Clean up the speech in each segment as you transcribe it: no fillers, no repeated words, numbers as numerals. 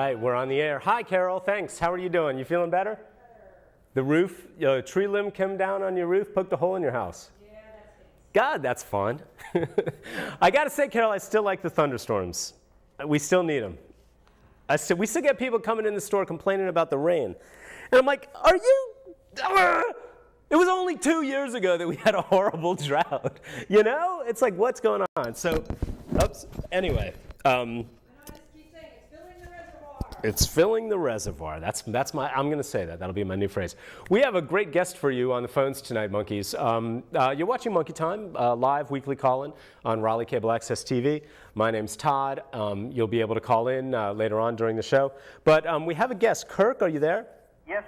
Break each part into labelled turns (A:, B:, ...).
A: right, we're on the air. Hi, Carol. Thanks. How are you doing? You feeling better? The roof, tree limb came down on your roof, poked a hole in your house.
B: Yeah, that's it.
A: God, that's fun. I got to say, Carol, I still like the thunderstorms. We still need them. We still get people coming in the store complaining about the rain. And I'm like, are you? It was only 2 years ago that we had a horrible drought. You know? It's like, what's going on? So, anyway.
B: I just keep saying it's filling the reservoir.
A: It's filling the reservoir. That's my. I'm going to say that. That'll be my new phrase. We have a great guest for you on the phones tonight, monkeys. You're watching Monkey Time, live weekly call-in on Raleigh Cable Access TV. My name's Todd. You'll be able to call in later on during the show. But we have a guest. Kirk, are you there?
C: Yes,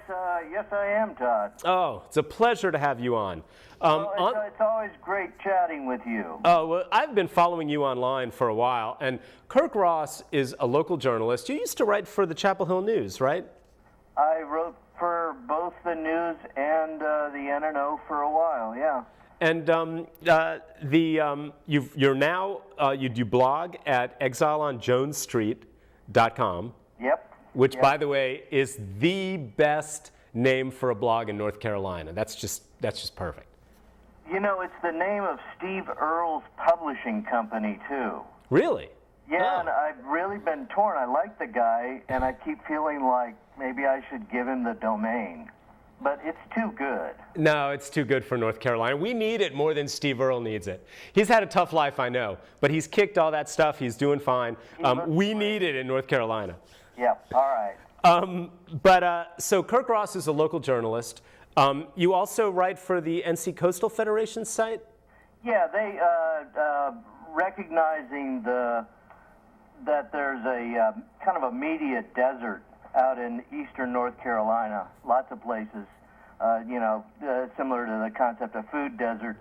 C: yes, I am, Todd.
A: Oh, it's a pleasure to have you on.
C: It's always great chatting with you.
A: Oh, well, I've been following you online for a while, and Kirk Ross is a local journalist. You used to write for the Chapel Hill News, right?
C: I wrote for both the news and the NNO for a while, yeah.
A: And you blog at exileonjonesstreet.com.
C: Yep.
A: Which,
C: yep.
A: by the way, is the best name for a blog in North Carolina. That's just perfect.
C: You know, it's the name of Steve Earle's publishing company, too.
A: Really?
C: Yeah,
A: Oh.
C: and I've really been torn. I like the guy, and I keep feeling like maybe I should give him the domain. But it's too good.
A: No, it's too good for North Carolina. We need it more than Steve Earle needs it. He's had a tough life, I know, but he's kicked all that stuff. He's doing fine. We need it in North Carolina.
C: Yep, all right.
A: So Kirk Ross is a local journalist. You also write for the NC Coastal Federation site?
C: Yeah, they recognizing that there's a kind of a media desert out in eastern North Carolina, lots of places, similar to the concept of food deserts.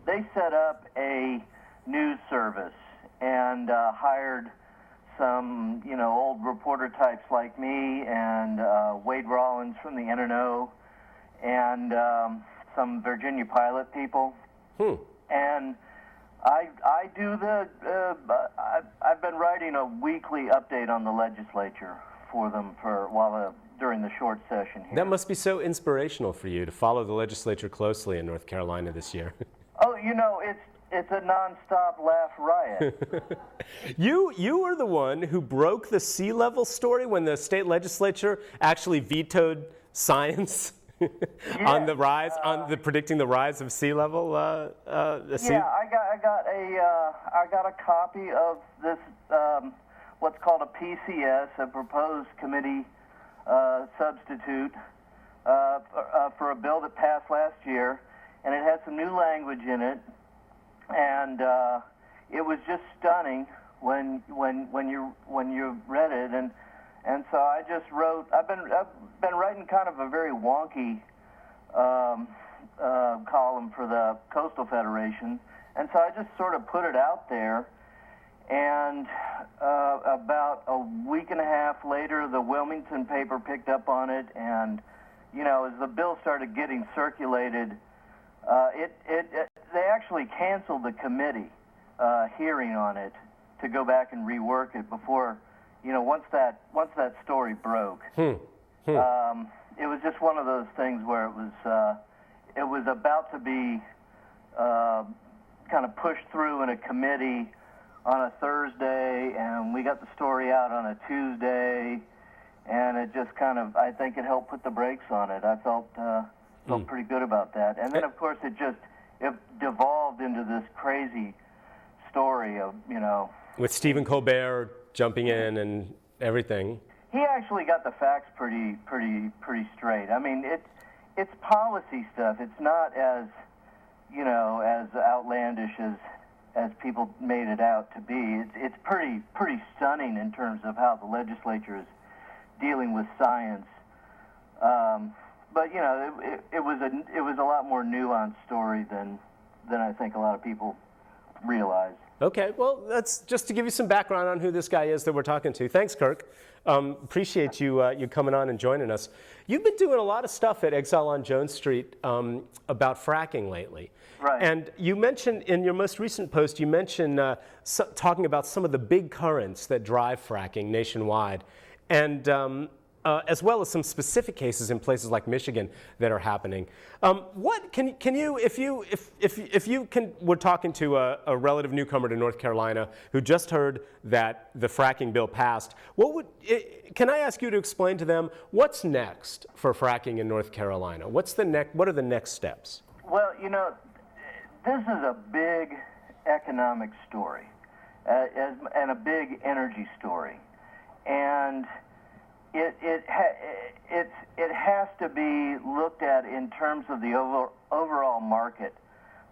C: They set up a news service and hired some, old reporter types like me and Wade Rollins from the NNO and some Virginia Pilot people. And I do I've been writing a weekly update on the legislature for them during the short session here.
A: That must be so inspirational for you to follow the legislature closely in North Carolina this year.
C: Oh, it's a nonstop laugh riot.
A: You were the one who broke the sea level story when the state legislature actually vetoed science on the rise, predicting the rise of sea level.
C: I got a copy of this what's called a PCS, a proposed committee substitute for a bill that passed last year, and it had some new language in it. And it was just stunning when you read it, and so I just wrote. I've been writing kind of a very wonky column for the Coastal Federation, and so I just sort of put it out there. And about a week and a half later, the Wilmington paper picked up on it, and as the bill started getting circulated. They actually canceled the committee hearing on it to go back and rework it before, once that story broke. It was just one of those things where it was about to be kind of pushed through in a committee on a Thursday, and we got the story out on a Tuesday, and it just I think it helped put the brakes on it. I felt pretty good about that. And then, of course, it devolved into this crazy story of,
A: With Stephen Colbert jumping in and everything.
C: He actually got the facts pretty straight. I mean, it's policy stuff. It's not as, as outlandish as people made it out to be. It's pretty stunning in terms of how the legislature is dealing with science. But it was a lot more nuanced story than I think a lot of people realize.
A: Okay, well, that's just to give you some background on who this guy is that we're talking to. Thanks, Kirk. Appreciate you coming on and joining us. You've been doing a lot of stuff at Exile on Jones Street about fracking lately.
C: Right.
A: And you mentioned in your most recent post, you mentioned talking about some of the big currents that drive fracking nationwide. and as well as some specific cases in places like Michigan that are happening. What can you, if you were talking to a relative newcomer to North Carolina who just heard that the fracking bill passed, can I ask you to explain to them what's next for fracking in North Carolina? What are the next steps?
C: Well, this is a big economic story and a big energy story, and it has to be looked at in terms of the overall market.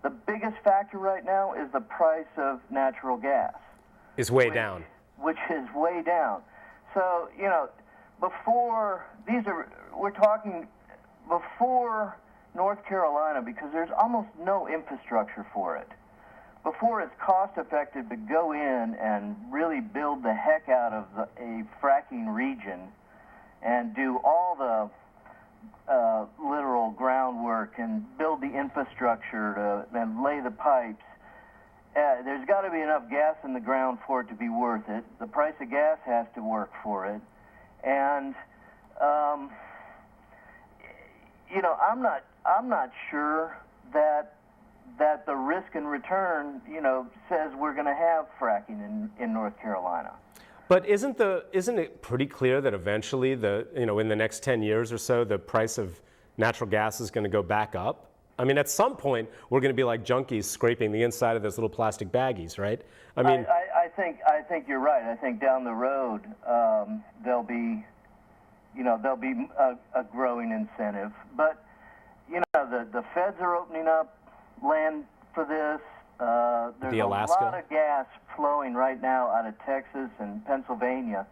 C: The biggest factor right now is the price of natural gas.
A: Is way down.
C: Which is way down. So, we're talking before North Carolina, because there's almost no infrastructure for it. Before it's cost effective to go in and really build the heck out of a fracking region and do all the literal groundwork and build the infrastructure and lay the pipes, there's got to be enough gas in the ground for it to be worth it. The price of gas has to work for it. And, I'm not sure that the risk and return, says we're going to have fracking in North Carolina.
A: But isn't it pretty clear that eventually in the next 10 years or so, the price of natural gas is going to go back up? I mean, at some point, we're going to be like junkies scraping the inside of those little plastic baggies, right? I mean,
C: I think you're right. I think down the road there'll be a growing incentive. But the feds are opening up land for this. There's a lot of gas flowing right now out of Texas and Pennsylvania.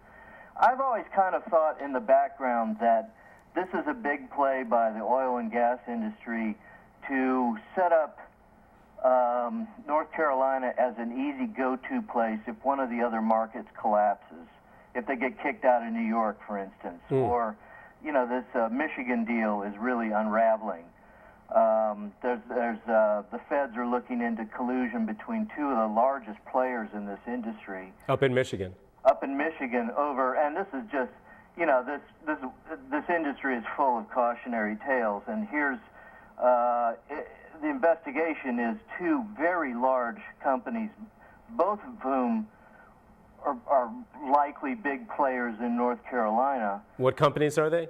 C: I've always kind of thought in the background that this is a big play by the oil and gas industry to set up North Carolina as an easy go-to place if one of the other markets collapses, if they get kicked out of New York, for instance, or this Michigan deal is really unraveling. The feds are looking into collusion between two of the largest players in this industry.
A: Up in Michigan
C: over, and this is just, this industry is full of cautionary tales, and here's, the investigation is two very large companies, both of whom are likely big players in North Carolina.
A: What companies are they?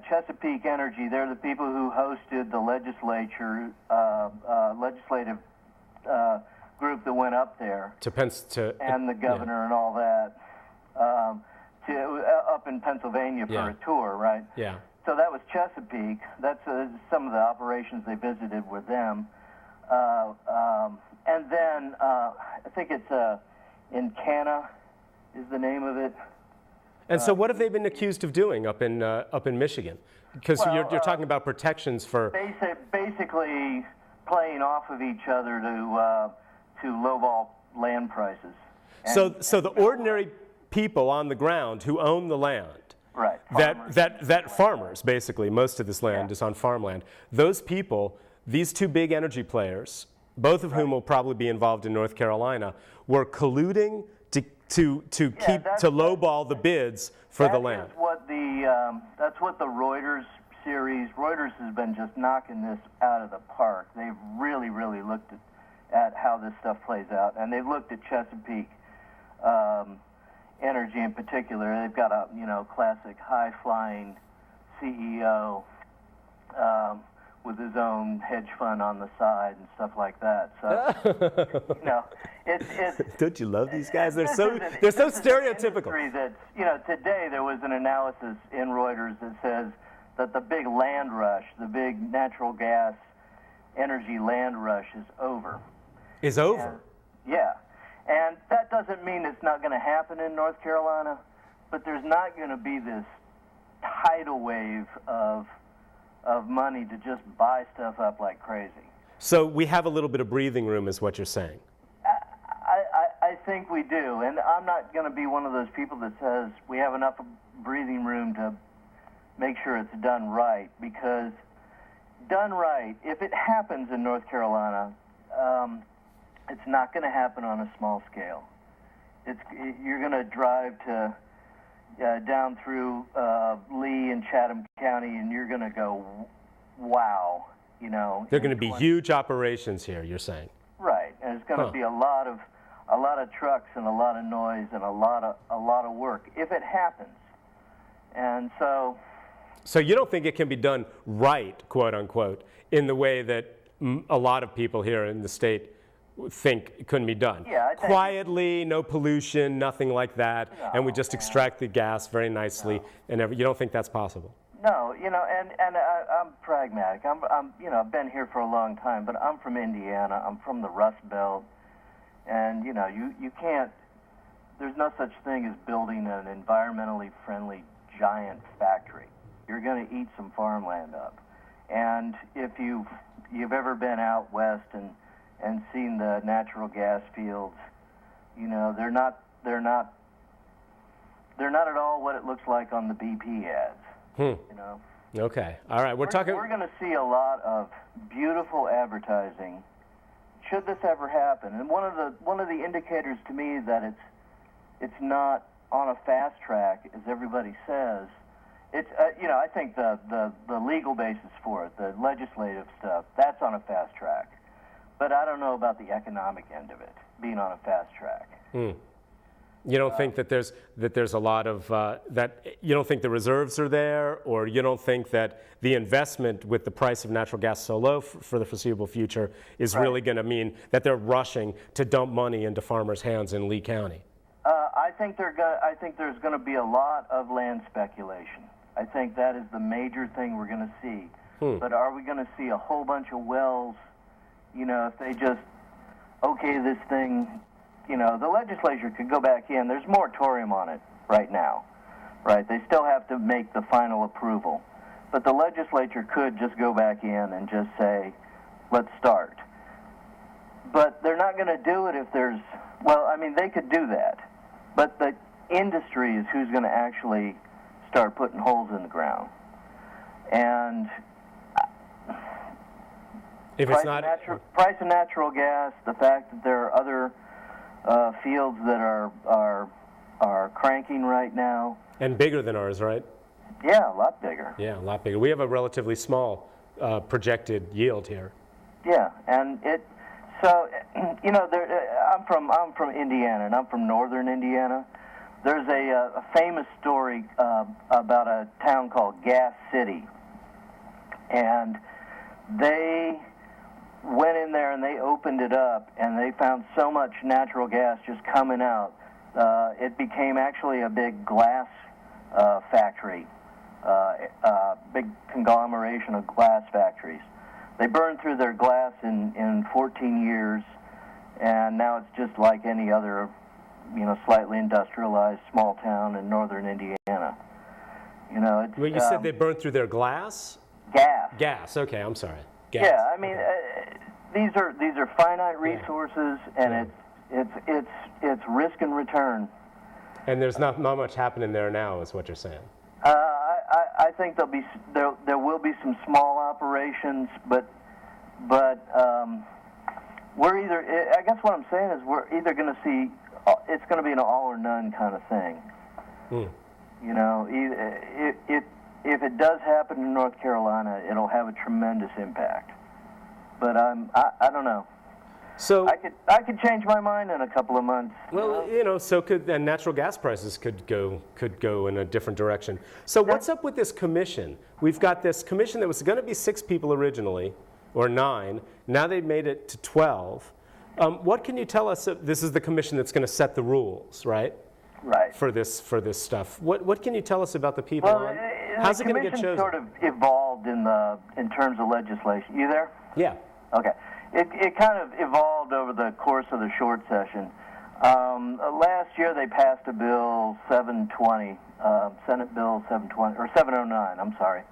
C: Chesapeake Energy. They're the people who hosted the legislative group that went up there and the governor and all that up in Pennsylvania for a tour, right?
A: Yeah.
C: So that was Chesapeake. That's some of the operations they visited with them, and then I think it's Encana is the name of it.
A: And so, what have they been accused of doing up in Michigan? Because you're talking about protections for
C: basically playing off of each other to lowball land prices.
A: So the ordinary people on the ground who own the land,
C: right?
A: That farmers basically, most of this land is on farmland. Those people, these two big energy players, both of whom will probably be involved in North Carolina, were colluding to lowball the bids for the land.
C: That's what the Reuters series. Reuters has been just knocking this out of the park. They've really, really looked at how this stuff plays out, and they've looked at Chesapeake Energy in particular. They've got a classic high-flying CEO with his own hedge fund on the side and stuff like that. So it's
A: Don't you love these guys? They're so stereotypical.
C: That's, today there was an analysis in Reuters that says that the big land rush, the big natural gas energy land rush is over.
A: Is over?
C: Yeah. And that doesn't mean it's not going to happen in North Carolina, but there's not going to be this tidal wave of money to just buy stuff up like crazy.
A: So we have a little bit of breathing room is what you're saying.
C: I think we do, and I'm not going to be one of those people that says we have enough breathing room to make sure it's done right, because done right, if it happens in North Carolina, it's not going to happen on a small scale. You're going to drive to, down through Lee and Chatham County, and you're going to go, wow, you know.
A: They're going to be huge operations here, you're saying.
C: Right, and it's going to be a lot of trucks and a lot of noise and a lot of work if it happens. And so
A: you don't think it can be done right, quote unquote, in the way that a lot of people here in the state think it couldn't be done?
C: Yeah, I think
A: quietly, no pollution, nothing like that, and we just extract the gas very nicely, and you don't think that's possible?
C: No, you know, and I'm pragmatic. I'm you know, I've been here for a long time, but I'm from Indiana. I'm from the Rust Belt, and you know, you can't. There's no such thing as building an environmentally friendly giant factory. You're going to eat some farmland up, and if you've ever been out west and seen the natural gas fields, you know, they're not at all what it looks like on the BP ads. You know.
A: Okay. All right. We're talking.
C: We're going to see a lot of beautiful advertising. Should this ever happen, and one of the indicators to me that it's not on a fast track, as everybody says. It's you know, I think the legal basis for it, the legislative stuff, that's on a fast track. But I don't know about the economic end of it being on a fast track.
A: You don't think that there's a lot of that? You don't think the reserves are there, or you don't think that the investment with the price of natural gas so low for the foreseeable future is really going to mean that they're rushing to dump money into farmers' hands in Lee County?
C: I think there's going to be a lot of land speculation. I think that is the major thing we're going to see. But are we going to see a whole bunch of wells? You know, if they just okay this thing. You know, the legislature could go back in. There's moratorium on it right now, right? They still have to make the final approval. But the legislature could just go back in and just say, let's start. But they're not going to do it if there's, well, I mean, they could do that. But the industry is who's going to actually start putting holes in the ground. And
A: if it's not
C: price of natural gas, the fact that there are other fields that are cranking right now.
A: And bigger than ours, right?
C: Yeah, a lot bigger.
A: Yeah, a lot bigger. We have a relatively small projected yield here.
C: Yeah, and so you know, I'm from Indiana, and I'm from northern Indiana. There's a famous story about a town called Gas City, and they went in there and they opened it up, and they found so much natural gas just coming out. It became actually a big glass factory, big conglomeration of glass factories. They burned through their glass in 14 years, and now it's just like any other, you know, slightly industrialized small town in northern Indiana. You know, it's.
A: Well, you said they burned through their glass?
C: Gas.
A: Gas. Okay, I'm sorry. Gas.
C: Yeah, I mean, these are finite resources, and it's risk and return.
A: And there's not much happening there now, is what you're saying.
C: I think there will be some small operations, but we're either. I guess what I'm saying is we're either going to see. It's going to be an all or none kind of thing. You know, if it does happen in North Carolina, it'll have a tremendous impact. But I don't know.
A: So
C: I could change my mind in a couple of months.
A: Well, you know, so and natural gas prices could go in a different direction. So what's up with this commission? We've got this commission that was going to be 6 people originally, or 9. Now they've made it to 12. What can you tell us? This is the commission that's going to set the rules, right?
C: Right.
A: For this stuff. What can you tell us about the people?
C: Well,
A: how's it
C: the
A: going to get chosen?
C: commission sort of evolved in terms of legislation. You there?
A: Yeah.
C: Okay. It kind of evolved over the course of the short session. Last year they passed a bill 720, Senate Bill 720 or 709. I'm sorry,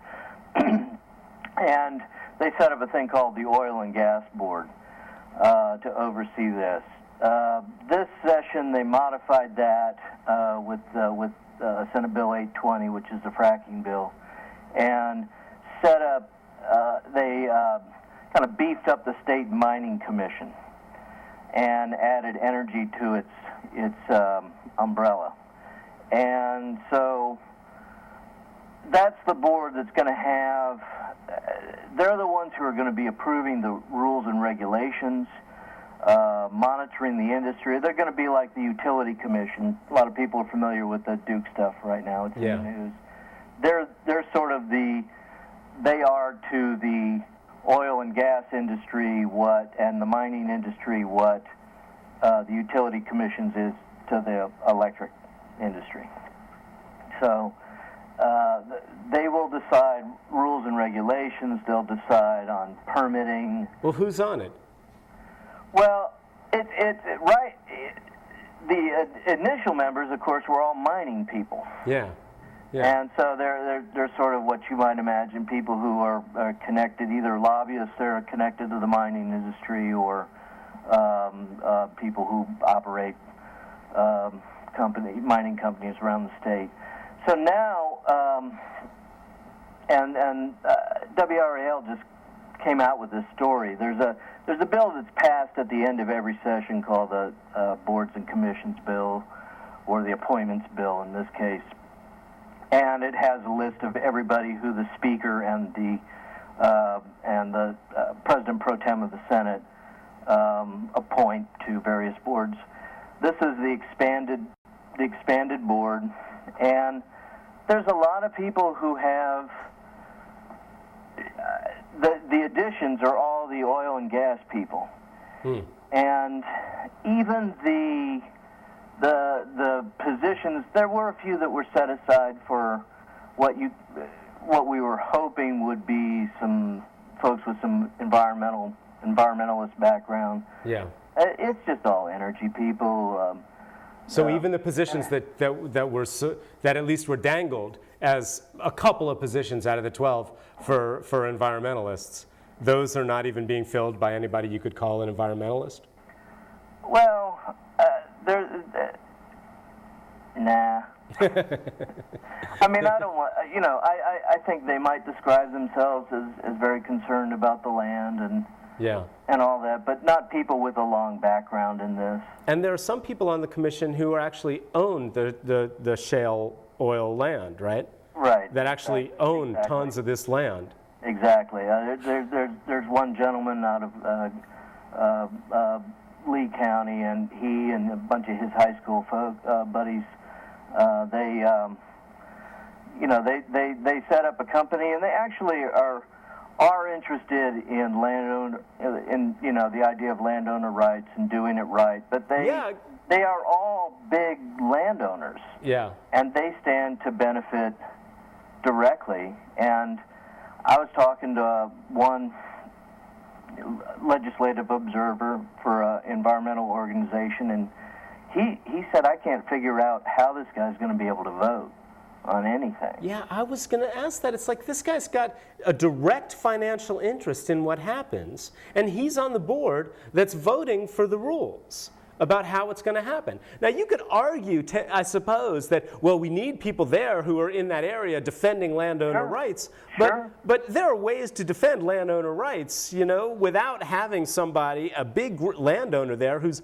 C: and they set up a thing called the Oil and Gas Board to oversee this. This session they modified that with Senate Bill 820, which is the fracking bill, and set up. They kind of beefed up the State Mining Commission and added energy to its umbrella. And so that's the board that's going to have, they're the ones who are going to be approving the rules and regulations, monitoring the industry. They're going to be like the Utility Commission. A lot of people are familiar with the Duke stuff right now. It's in the news. They're sort of they are to the oil and gas industry and the mining industry what the Utility Commissions is to the electric industry. So they will decide rules and regulations. They'll decide on permitting.
A: Well, who's on it?
C: Well, right. The initial members, of course, were all mining people.
A: Yeah. Yeah.
C: And so they're sort of what you might imagine, people who are connected, either lobbyists that are connected to the mining industry or people who operate mining companies around the state. So now, WRAL just came out with this story. There's a bill that's passed at the end of every session called the Boards and Commissions Bill, or the Appointments Bill in this case. And it has a list of everybody who the Speaker and the President Pro Tem of the Senate appoint to various boards. This is the expanded board, and there's a lot of people who have the additions are all the oil and gas people, and even the positions. There were a few that were set aside for what we were hoping would be some folks with some environmentalist background.
A: Yeah.
C: It's just all energy people.
A: So even the positions that at least were dangled as a couple of positions out of the 12 for environmentalists, those are not even being filled by anybody you could call an environmentalist?
C: Well, nah. I mean, I don't want, I think they might describe themselves as very concerned about the land and all that, but not people with a long background in this.
A: And there are some people on the commission who are actually own the shale oil land, right?
C: Right.
A: That actually own tons of this land.
C: Exactly. There's one gentleman out of Lee County, and he and a bunch of his high school buddies, they set up a company, and they actually are interested in landowner, the idea of landowner rights and doing it right. But they are all big landowners.
A: Yeah.
C: And they stand to benefit directly. And I was talking to one legislative observer for an environmental organization, and he said, I can't figure out how this guy's going to be able to vote on anything.
A: Yeah, I was going to ask that. It's like this guy's got a direct financial interest in what happens, and he's on the board that's voting for the rules about how it's going to happen. Now, you could argue, I suppose, that, well, we need people there who are in that area defending landowner rights, but there are ways to defend landowner rights, without having somebody, a big landowner there who's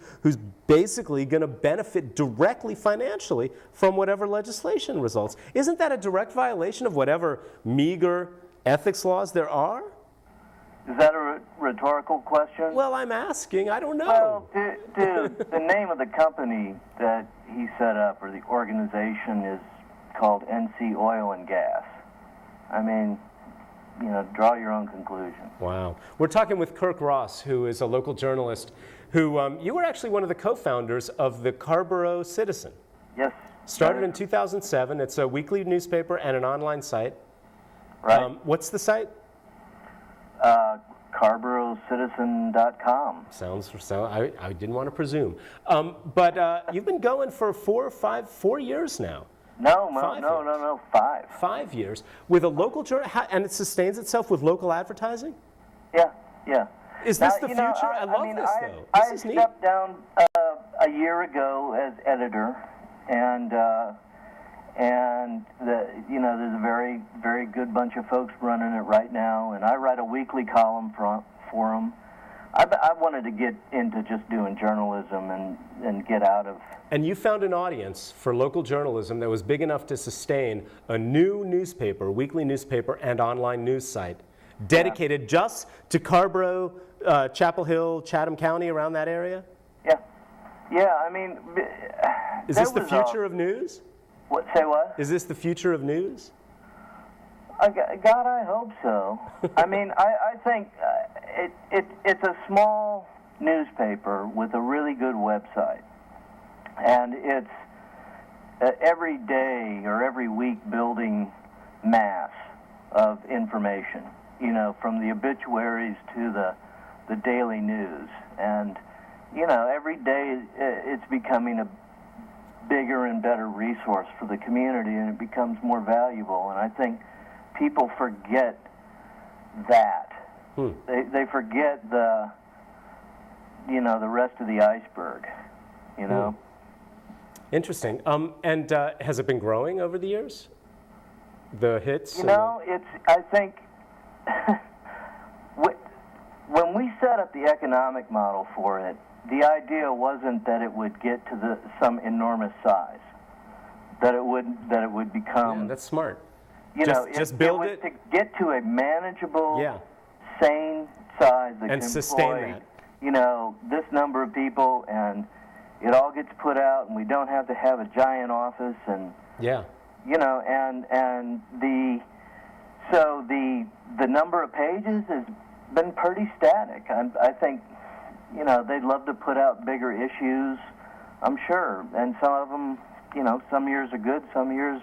A: basically going to benefit directly financially from whatever legislation results. Isn't that a direct violation of whatever meager ethics laws there are?
C: Is that a rhetorical question?
A: Well, I'm asking. I don't know.
C: Well, the name of the company that he set up, or the organization, is called NC Oil and Gas. I mean, draw your own conclusion.
A: Wow. We're talking with Kirk Ross, who is a local journalist, who you were actually one of the co-founders of the Carrboro Citizen.
C: Yes.
A: Started in 2007. It's a weekly newspaper and an online site.
C: Right.
A: What's the site?
C: CarrboroCitizen.com.
A: I didn't want to presume. But you've been going for 4 years now.
C: No, 5.
A: 5 years. With a local journal, and it sustains itself with local advertising?
C: Yeah.
A: Is this the future? I love this, though.
C: I stepped down a year ago as editor, and there's a very, very good bunch of folks running it right now, and I write a weekly column for them. I wanted to get into just doing journalism and get out of.
A: And you found an audience for local journalism that was big enough to sustain a new newspaper, weekly newspaper, and online news site dedicated just to Scarborough, Chapel Hill, Chatham County, around that area?
C: Yeah. Yeah, I mean...
A: Is this the future of news?
C: What? Say what?
A: Is this the future of news?
C: God, I hope so. I mean, I think it's a small newspaper with a really good website. And it's every day or every week building mass of information, you know, from the obituaries to the daily news. And, you know, every day it's becoming a bigger and better resource for the community, and it becomes more valuable. And I think people forget that. They forget the rest of the iceberg, you know.
A: Interesting. And has it been growing over the years? The hits?
C: You know, I think, when we set up the economic model for it, the idea wasn't that it would get to some enormous size, that it would become.
A: Yeah, that's smart.
C: You know,
A: just build
C: it.
A: it
C: To get to a manageable,
A: Yeah.
C: sane size that
A: And
C: can
A: sustain
C: employ,
A: that.
C: you know, this number of people, and it all gets put out, and we don't have to have a giant office, and
A: Yeah.
C: you know, and the number of pages has been pretty static. I think, you know, they'd love to put out bigger issues, I'm sure, and some of them, you know, some years are good, some years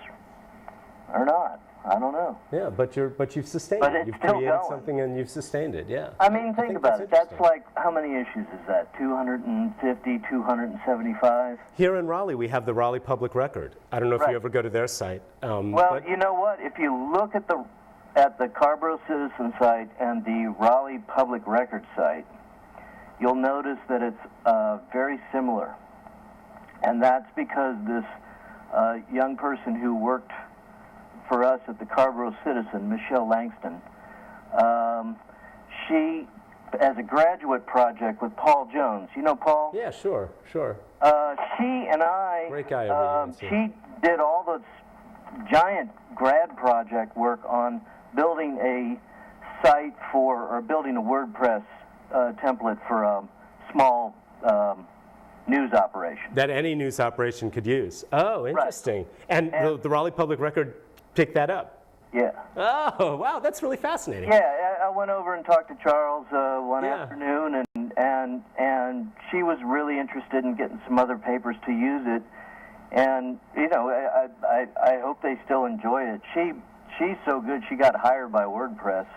C: are not. I don't know.
A: Yeah, but you've sustained
C: But
A: it.
C: it's
A: You've
C: still
A: created
C: going.
A: something and you've sustained it. Yeah.
C: I mean, think about it.
A: that's
C: That's like, how many issues is that? 250, 275?
A: Here in Raleigh, we have the Raleigh Public Record. I don't know if
C: Right.
A: you ever go to their site.
C: Well,
A: but
C: you know what? If you look at the Scarborough Citizen site and the Raleigh Public Record site, you'll notice that it's very similar. And that's because this young person who worked for us at the Scarborough Citizen, Michelle Langston, she, as a graduate project with Paul Jones, you know Paul?
A: yeah, sure.
C: She and I,
A: Great guy over here,
C: she did all the giant grad project work on building a site or building a WordPress template for a small news operation.
A: That any news operation could use. Oh, interesting. And the Raleigh Public Record picked that up.
C: Yeah.
A: Oh, wow, that's really fascinating.
C: Yeah, I went over and talked to Charles one
A: Yeah.
C: afternoon, and she was really interested in getting some other papers to use it. And you know, I hope they still enjoy it. She's so good, she got hired by WordPress.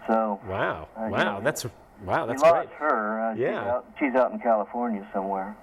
C: So
A: Wow,
C: you
A: wow,
C: know,
A: that's
C: we
A: great.
C: lost her.
A: Yeah.
C: She's out in California somewhere.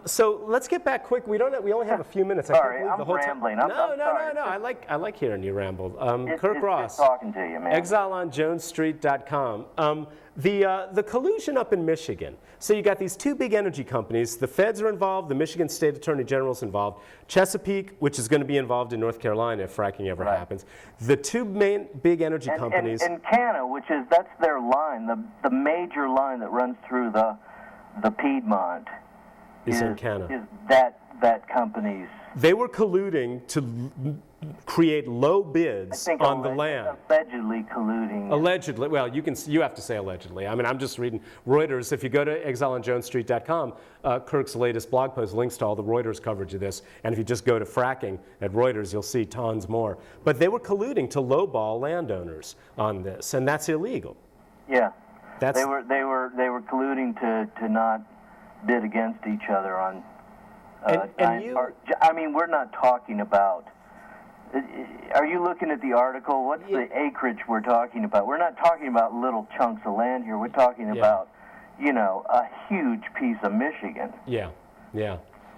A: So let's get back quick. We only have a few minutes. I
C: Sorry,
A: can't believe
C: I'm
A: the whole
C: rambling.
A: time.
C: I'm sorry.
A: No. I like hearing you ramble.
C: It's
A: Kirk
C: good
A: Ross,
C: talking to you, man.
A: exileonjonesstreet.com. The collusion up in Michigan. So you got these two big energy companies. The feds are involved. The Michigan State Attorney General's involved. Chesapeake, which is going to be involved in North Carolina if fracking ever
C: Right.
A: happens. The two main big energy companies.
C: And Canna, that's their line, the major line that runs through the Piedmont.
A: Is in Canna.
C: Is that company's.
A: They were colluding to create low bids on the land.
C: Allegedly colluding.
A: Allegedly, well, you have to say allegedly. I mean, I'm just reading Reuters. If you go to exileonjonesstreet.com, Kirk's latest blog post links to all the Reuters coverage of this. And if you just go to fracking at Reuters, you'll see tons more. But they were colluding to lowball landowners on this, and that's illegal.
C: Yeah.
A: That's
C: They were colluding to not bid against each other on. I mean, we're not talking about. Are you looking at the article? What's the acreage we're talking about? We're not talking about little chunks of land here. We're talking about, you know, a huge piece of Michigan.
A: Yeah.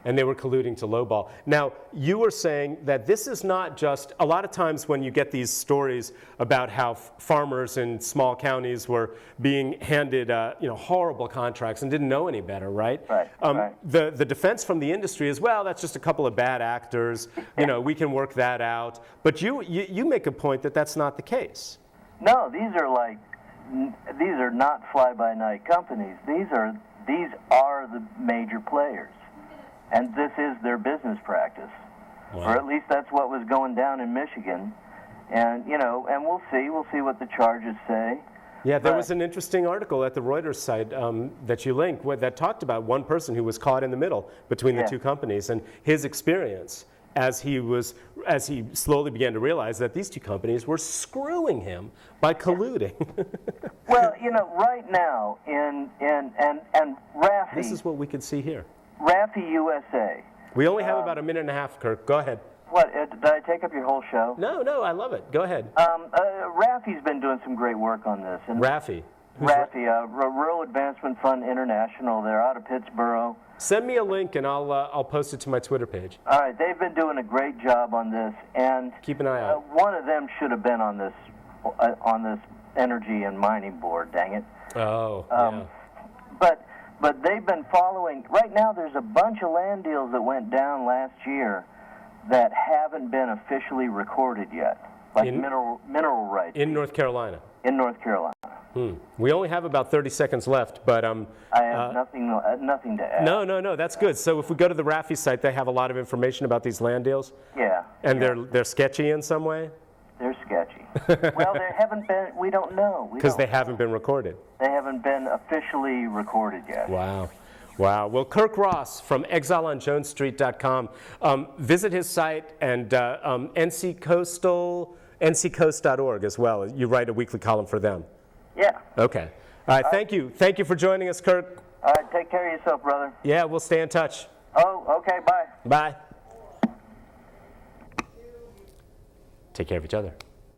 A: And they were colluding to lowball. Now, you were saying that this is not just, a lot of times when you get these stories about how farmers in small counties were being handed horrible contracts and didn't know any better, right?
C: Right.
A: The defense from the industry is, well, that's just a couple of bad actors. You know, we can work that out. But you make a point that that's not the case.
C: No, these are not fly-by-night companies. These are the major players, and this is their business practice, or at least that's what was going down in Michigan. And and we'll see what the charges say.
A: Yeah, there was an interesting article at the Reuters site that you link that talked about one person who was caught in the middle between the two companies and his experience as he slowly began to realize that these two companies were screwing him by colluding.
C: Well, right now and Raffi.
A: This is what we can see here.
C: Raffi USA.
A: We only have about a minute and a half, Kirk. Go ahead.
C: What, did I take up your whole show?
A: No, I love it. Go ahead.
C: Raffi's been doing some great work on this. And
A: Raffi.
C: Raffi, Rural Advancement Fund International. They're out of Pittsburgh.
A: Send me a link and I'll post it to my Twitter page.
C: All right, they've been doing a great job on this, and
A: keep an eye out.
C: One of them should have been on this Energy and Mining Board. Dang it.
A: Oh. Yeah.
C: But they've been following. Right now, there's a bunch of land deals that went down last year that haven't been officially recorded yet, like mineral rights.
A: In North Carolina.
C: In North Carolina.
A: We only have about 30 seconds left, but
C: I have nothing to add.
A: No, that's good. So if we go to the Raffi site, they have a lot of information about these land deals.
C: Yeah.
A: And they're sketchy in some way.
C: They're sketchy. Well, there haven't been. We don't know.
A: Because they haven't been recorded.
C: They haven't been officially recorded yet.
A: Wow. Well, Kirk Ross from exileonjonesstreet.com. Visit his site and nccoast.org as well. You write a weekly column for them.
C: Yeah.
A: Okay. All right. Thank you. Thank you for joining us, Kirk.
C: All right. Take care of yourself, brother.
A: Yeah, we'll stay in touch.
C: Oh, okay. Bye.
A: Bye. Take care of each other.